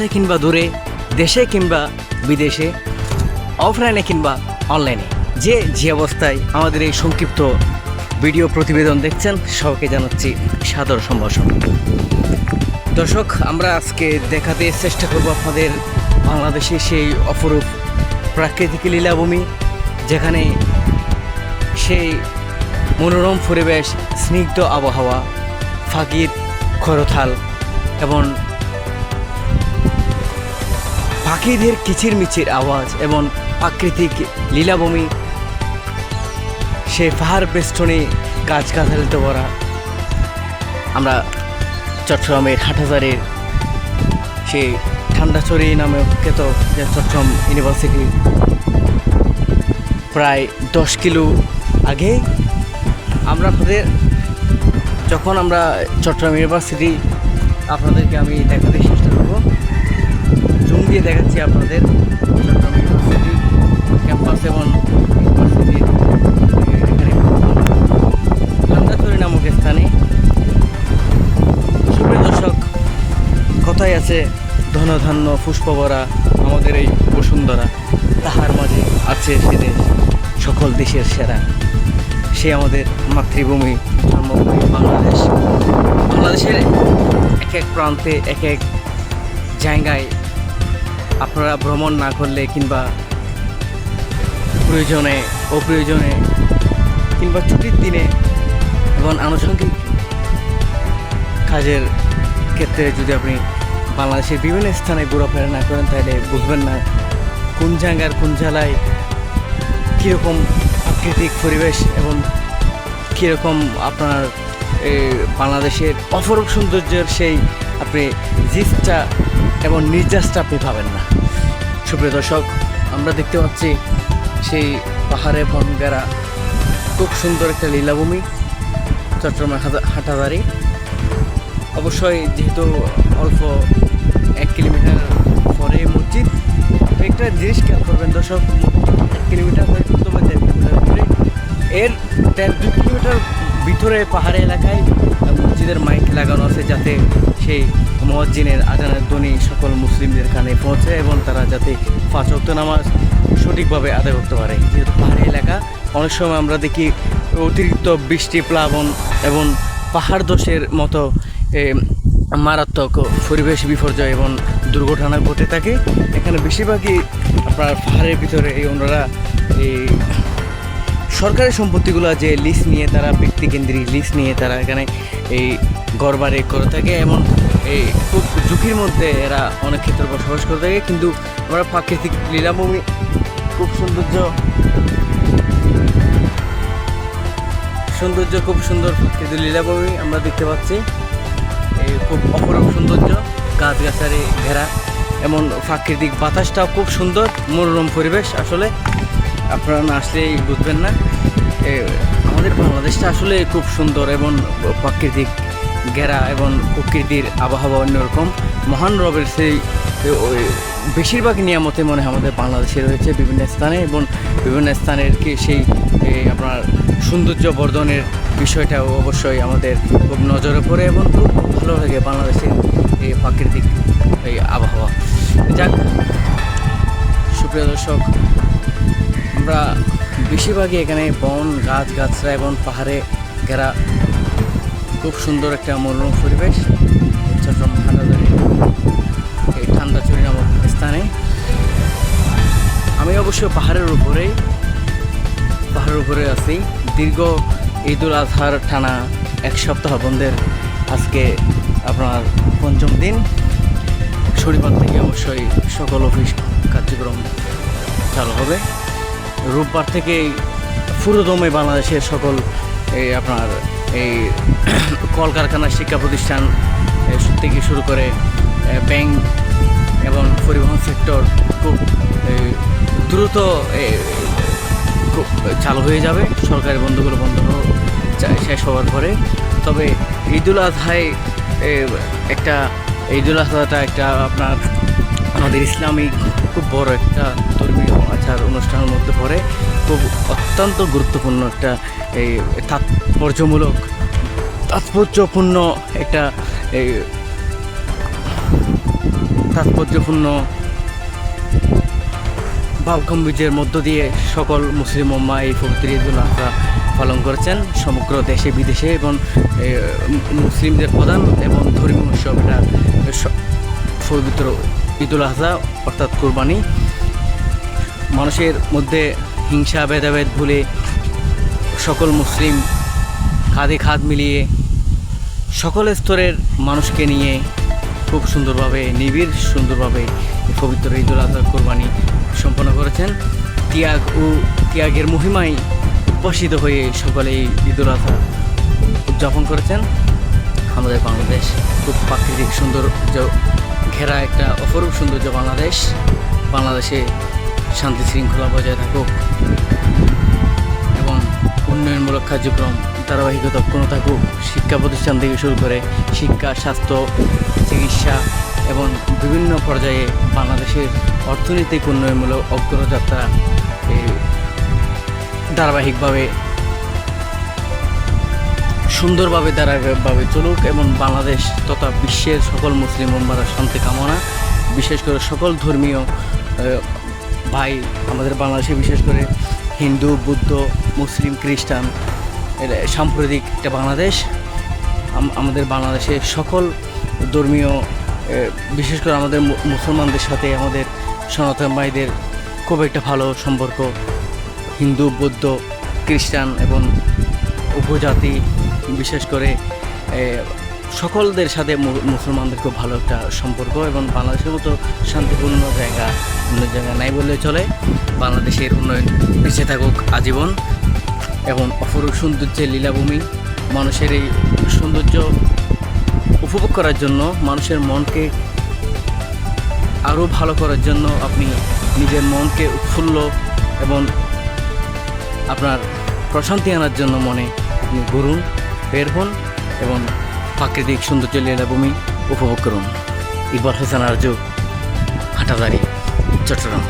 কাছে কিংবা দূরে, দেশে কিংবা বিদেশে, অফলাইনে কিংবা অনলাইনে, যে অবস্থায় আমাদের এই সংক্ষিপ্ত ভিডিও প্রতিবেদন দেখছেন, সবাইকে জানাচ্ছি সাদর সম্ভাষণ। দর্শক, আমরা আজকে দেখাতে চেষ্টা করব আপনাদের বাংলাদেশের সেই অপরূপ প্রাকৃতিক লীলাভূমি, যেখানে সেই মনোরম পরিবেশ, স্নিগ্ধ আবহাওয়া, ফাঁকির খরতাল এবং পাখিদের কিচিরমিচির আওয়াজ এবং প্রাকৃতিক লীলাভূমি, সে পাহাড় বেষ্টনী গাছগাছালিতে ভরা। আমরা চট্টগ্রামের হাটহাজারীর সেই ঠান্ডাছড়ি নামে খ্যাত যে চট্টগ্রাম ইউনিভার্সিটি, প্রায় 10 কিলো আগে যখন আমরা চট্টগ্রাম ইউনিভার্সিটি আপনাদেরকে আমি দেখাতে চেষ্টা করব, জুম দিয়ে দেখাচ্ছি আপনাদের চট্টগ্রাম ইউনিভার্সিটি ক্যাম্পাস এবং ইউনিভার্সিটির এখানে ঠান্ডাছড়ি নামক স্থানে। সুপ্রিয় দর্শক, কথায় আছে ধন ধান্য পুষ্পভরা আমাদের এই বসুন্ধরা, তাহার মাঝে আছে সে দেশ সকল দেশের সেরা, সে আমাদের মাতৃভূমি জন্মভূমি বাংলাদেশ। বাংলাদেশের এক এক প্রান্তে এক এক জায়গায় আপনারা ভ্রমণ না করলে কিংবা প্রয়োজনে অপ্রয়োজনে কিংবা ছুটির দিনে এবং আনুষঙ্গিক কাজের ক্ষেত্রে যদি আপনি বাংলাদেশের বিভিন্ন স্থানে ঘোরাফেরা না করেন, তাহলে বুঝবেন না কোন জায়গার কোন জেলায় কীরকম প্রাকৃতিক পরিবেশ এবং কীরকম আপনার বাংলাদেশের অপরূপ সৌন্দর্যের সেই আপনি জিসটা এবং নির্যাসটা আপনি পাবেন না। সুপ্রিয় দর্শক, আমরা দেখতে পাচ্ছি সেই পাহাড়ে বনগারা খুব সুন্দর একটা লীলাভূমি চট্টগ্রামের হাটহাজারী। অবশ্যই যেহেতু অল্প 1 কিলোমিটার পরে মসজিদ, একটা জিনিস খেয়াল করবেন দর্শক, 1 কিলোমিটার পরে তবে 1.5 কিলোমিটার পরে এর 1.5-2 কিলোমিটার ভিতরে পাহাড়ি এলাকায় মসজিদের মাইক লাগানো আছে, যাতে সেই মুয়াজ্জিনের আজানের ধ্বনি সকল মুসলিমদের কানে পৌঁছে এবং তারা যাতে 5 ওয়াক্ত নামাজ সঠিকভাবে আদায় করতে পারে। যেহেতু পাহাড়ি এলাকা, অনেক সময় আমরা দেখি অতিরিক্ত বৃষ্টি, প্লাবন এবং পাহাড় ধসের মতো মারাত্মক পরিবেশ বিপর্যয় এবং দুর্ঘটনা ঘটে থাকে। এখানে বেশিরভাগই আপনার পাহাড়ের ভিতরে ওনারা এই সরকারি সম্পত্তিগুলো যে লিজ নিয়ে, তারা ব্যক্তিকেন্দ্রিক লিজ নিয়ে তারা এখানে এই ঘরবাড়ি করে থাকে এবং এই খুব ঝুঁকির মধ্যে এরা অনেক ক্ষেত্রে বসবাস করে থাকে। কিন্তু আমরা প্রাকৃতিক লীলাভূমি, খুব খুব সুন্দর প্রাকৃতিক লীলাভূমি আমরা দেখতে পাচ্ছি। এই খুব অপরূপ সৌন্দর্য, গাছগাছালি ঘেরা এমন প্রাকৃতিক বাতাসটাও খুব সুন্দর, মনোরম পরিবেশ। আসলে আপনারা না আসলেই বুঝবেন না, আমাদের বাংলাদেশটা আসলে খুব সুন্দর এবং প্রাকৃতিক ঘেরা এবং প্রকৃতির আবহাওয়া অন্যরকম। মহান রবের সেই বেশিরভাগ নিয়ামতে মনে হয় আমাদের বাংলাদেশে রয়েছে বিভিন্ন স্থানে, এবং বিভিন্ন স্থানের কি সেই আপনার সৌন্দর্য বর্ধনের বিষয়টাও অবশ্যই আমাদের খুব নজরে পড়ে এবং খুব ভালো লাগে বাংলাদেশের এই প্রাকৃতিক এই আবহাওয়া। যাক সুপ্রিয় দর্শক, আমরা বেশিরভাগই এখানে বন, গাছগাছরা এবং পাহাড়ে ঘেরা খুব সুন্দর একটা মনোরম পরিবেশ চট্টগ্রাম হাটহাজারী এই ঠান্ডাছড়ি নামক স্থানে। আমি অবশ্য পাহাড়ের উপরে আছি। দীর্ঘ ঈদুল আজহার টানা 1 সপ্তাহ বন্ধের আজকে আপনার 5ম দিন। শনিবার থেকে অবশ্যই সকল অফিস কার্যক্রম চালু হবে। রোববার থেকেই পুরোদমে বাংলাদেশের সকল আপনার এই কলকারখানা, শিক্ষা প্রতিষ্ঠান থেকে শুরু করে ব্যাংক এবং পরিবহন সেক্টর খুব দ্রুত চালু হয়ে যাবে। সরকারি বন্ধগুলো বন্ধ শেষ হওয়ার পরে। তবে ঈদুল আজহায় ঈদুল আজহাটা একটা আপনার আমাদের ইসলামিক খুব বড় একটা ধর্মীয় আচার অনুষ্ঠানের মধ্যে পড়ে। খুব অত্যন্ত গুরুত্বপূর্ণ একটা এই তাৎপর্যপূর্ণ একটা তাৎপর্যপূর্ণ ভাবগম্ভীর্যের মধ্য দিয়ে সকল মুসলিম উম্মাহ এই পবিত্র ঈদুল আজহা পালন করেছেন সমগ্র দেশে বিদেশে। এবং মুসলিমদের প্রধান এবং ধর্মীয় উৎসব এটা পবিত্র ঈদুল আজহা অর্থাৎ কোরবানি। মানুষের মধ্যে হিংসা ভেদাভেদ ভুলে সকল মুসলিম কাঁধে কাঁধ মিলিয়ে সকল স্তরের মানুষকে নিয়ে খুব সুন্দরভাবে নিবিড় সুন্দরভাবে পবিত্র ঈদুল আজহা কোরবানি সম্পন্ন করেছেন। ত্যাগের মহিমায় উদ্ভাসিত হয়ে সকলে ঈদুল আজহা উদযাপন করেছেন। আমাদের বাংলাদেশ খুব প্রাকৃতিক সৌন্দর্য ঘেরা একটা অপরূপ সৌন্দর্য বাংলাদেশে শান্তি শৃঙ্খলা বজায় থাকুক এবং উন্নয়নমূলক কার্যক্রম ধারাবাহিকতা অক্ষুণ্ণ থাকুক। শিক্ষা প্রতিষ্ঠান থেকে শুরু করে শিক্ষা, স্বাস্থ্য, চিকিৎসা এবং বিভিন্ন পর্যায়ে বাংলাদেশের অর্থনৈতিক উন্নয়নমূলক অগ্রযাত্রা সুন্দরভাবে চলুক এবং বাংলাদেশ তথা বিশ্বের সকল মুসলিম উম্মাহর শান্তি কামনা। বিশেষ করে সকল ধর্মীয় ভাই আমাদের বাংলাদেশে, বিশেষ করে হিন্দু, বৌদ্ধ, মুসলিম, খ্রিস্টান সাম্প্রতিক একটা বাংলাদেশ। আমাদের বাংলাদেশে সকল ধর্মীয় বিশেষ করে আমাদের মুসলমানদের সাথে আমাদের সনাতন ভাইদের খুব একটা ভালো সম্পর্ক। হিন্দু, বৌদ্ধ, খ্রিস্টান এবং উপজাতি বিশেষ করে সকলদের সাথে মুসলমানদের খুব ভালো একটা সম্পর্ক এবং বাংলাদেশের মতো শান্তিপূর্ণ জায়গা অন্য জায়গায় নাই বললে চলে। বাংলাদেশের উন্নয়ন বেঁচে থাকুক আজীবন এবং অপরূপ সৌন্দর্যের লীলাভূমি। মানুষের এই সৌন্দর্য উপভোগ করার জন্য, মানুষের মনকে আরও ভালো করার জন্য আপনি নিজের মনকে উৎফুল্ল এবং আপনার প্রশান্তি আনার জন্য মনে আপনি ঘুরুন, বের হন এবং প্রাকৃতিক সৌন্দর্য লীলাভূমি উপভোগ করুন। ইকবাল হোসেন আরজু, হাটাজারি, চট্টগ্রাম।